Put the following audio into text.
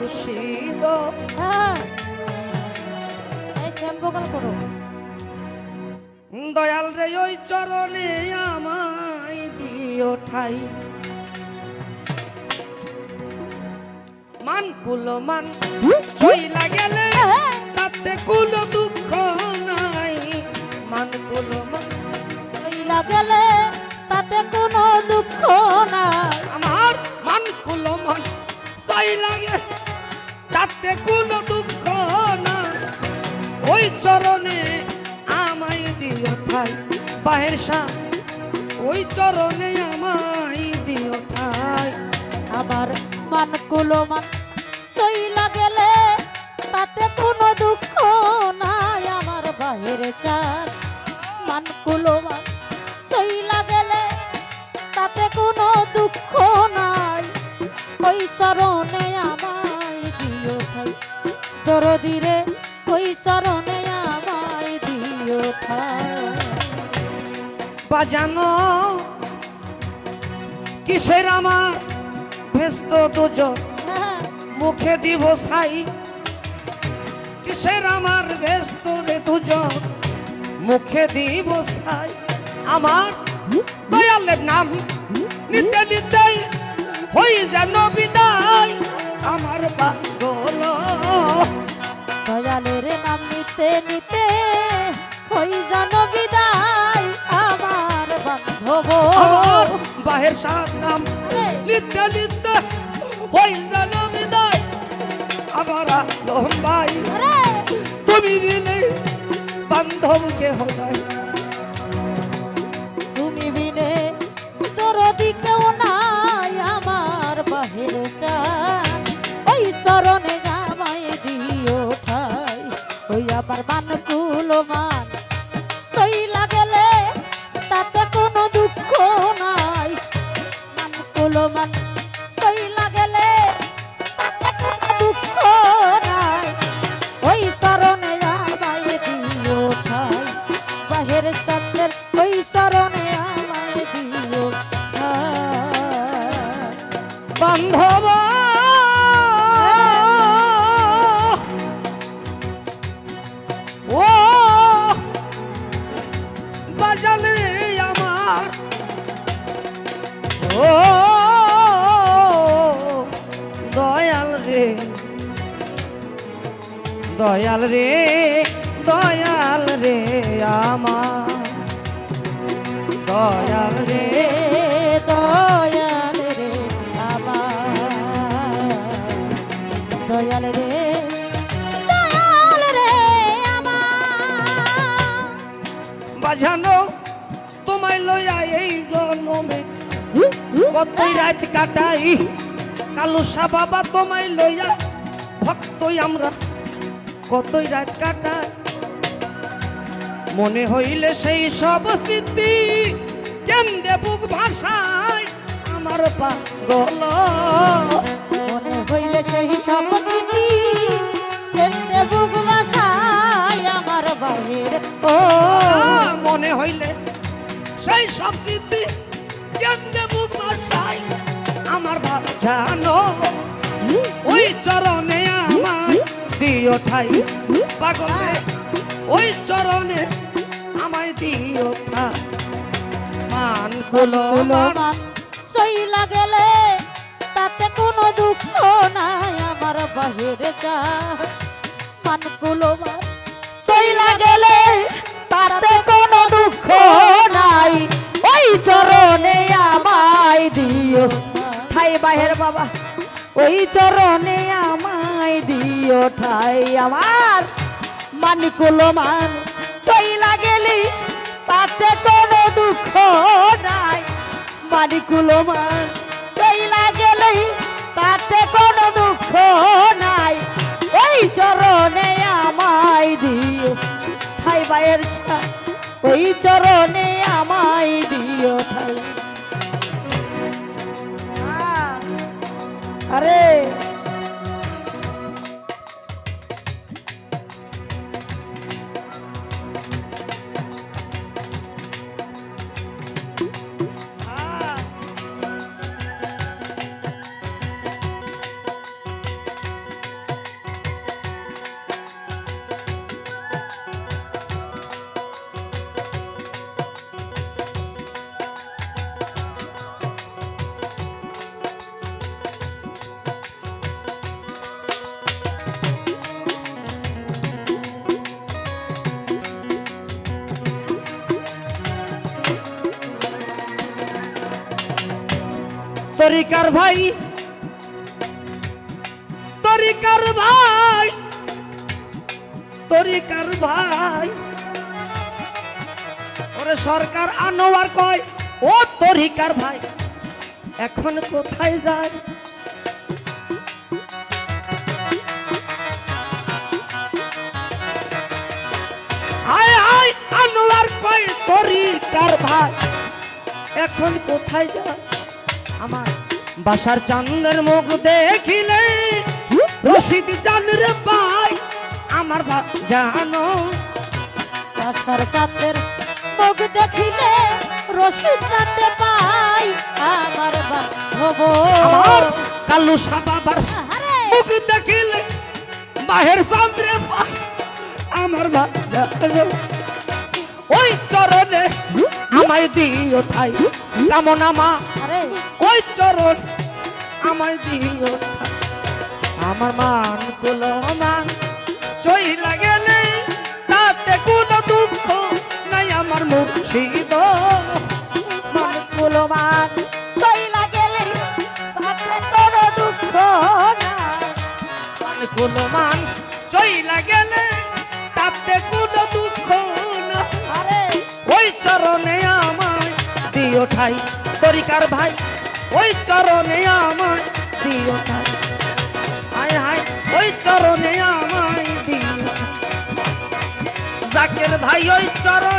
মুর্শিদ এই same vocal করো। দয়াল রে ওই চরণে আমায় দিও ঠাই মান কুল মান চইলা গেলে তাতে কুল দুঃখ নাই মান কুল মান চইলা গেলে তাতে কোনো দুঃখ নাই আমার মান কুল মান চইলা গেলে তাতে কুল দুঃখ নাই ওই চরণে আমায় দিও ঠাই বাহের শাহ ওই চরণে আমায় দিও ঠাই আমার মান কুলো মান চইলা গেলে তাতে কোনো দুঃখ নাই আমার বাহিরে চার মান কুলো মান চইলা গেলে তাতে কোনো দুঃখ নাই ওই চরণে আমায় দিও ঠাই দরদিরে ওই চরণে আমায় দিও ঠাই বাজানো কিসের আমার ব্যস্ত দুজন মুখে দিব ছাই কিসের আমার ব্যস্ত রে দুজন মুখে দিব ছাই আমার দয়ালের নাম নিতে নিতে হই যেন বিদায় আমার পাগল দয়ালের নাম নিতে নিতে হই যেন বিদায় আমার বান্ধব আমার বাহের সাত নাম নিতে নিতে হই যেন বিদায় আমার আলম ভাই তুমি বিনে বান্ধব কে হয় তুমি বিনে দরদি কেউ নাই আমার বাহিরে চান ওই চরণে জামাই দিও ঠাই ওই আমার মানকুল মান চইলা গেলে তাতে কোনো দুঃখ নাই মানকুল মান চইলা গেলে তাতে কোনো দুঃখ নাই ওই চরণে জামাই দিও ঠাই বাহিরে চাঁদের ওই চরণে আমায় দিও ঠাই বান্ধব ও বাজালে আমার ও দয়াল রে দয়াল রে দয়াল রে আমার দয়াল রে দয়াল রে আমার দয়াল রে দয়াল রে আমার বাজানো তোমায় লইয়া এই জন্মে কতই রাত কাটাই কালুসা বাবা তোমায় লইয়া ভক্তই আমরা কতই রাত কাটাই মনে হইলে সেই সব স্মৃতি কেন্দ্রে বুক ভাষায় আমার পাগল মনে হইলে সেই সব স্মৃতি কেন্দ্রে বুক ভাষায় আমার বাহির ও মনে হইলে সেই সব স্মৃতি কেন্দ্রে বুক ভাষায় আমার জানো ওই চরণে আমার দিও ঠাই পাগলে ওই চরণে আমায় দিও ঠাই মান কুলো মান চইলা গেলে তাতে কোনো দুঃখ নাই আমার বাহিরে যা মানগুলো চইলা গেলে তাতে কোনো দুঃখ নাই ওই চরণে আমায় দিও ঠাই বাহের বাবা ওই চরণে আমায় দিও ঠাই আমার মানিকুলো মান চইলা গেলি তাতে কোনো দুঃখ নাই মানিকুলো মান চইলা গেলি তাতে কোনো দুঃখ নাই ওই চরণে আমায় দিও ঠাই বায়ের ছা ওই চরণে আমায় দিও ঠাই আরে তরিকার ভাই, তরিকার ভাই, তরিকার ভাই, ওরে সরকার আনোয়ার কয় ও তরিকার ভাই এখন কোথায় যায়? হায় হায় আনোয়ার কয় তরিকার ভাই এখন কোথায় যায়? আমার বাসার চাঁদের মুখ দেখিলে রশিদ জান রে ভাই আমার জানো। বাসার চাঁদের মুখ দেখিলে রশিদ জানতে পাই আমার বান্ধব। আমার কালু শাহ বাবার আরে মুখ দেখিলে বাহের চাঁদ রে ভাই আমার জানো। ওই চরণে আমায় দিও ঠাই কামনা মা, আরে ওই চরণ আমায় দিও ঠাই। আমার মান কুলো মান চইলা গেলে তাতে কোনো দুঃখ নাই আমার মুর্শিদ। মন কুলমান চইলা গেলে তাতে কোনো দুঃখ নাই। মান কুলো মান চইলা গেলে তাতে কোনো দুঃখ না। আরে ওই চরণে আমায় দিও ঠাই তরিকার ভাই, ওই চরণে আমায় দিও ঠাই। হায় হায় ওই চরণে আমায় দিও ঠাই। জাকের ভাই ওই চরণ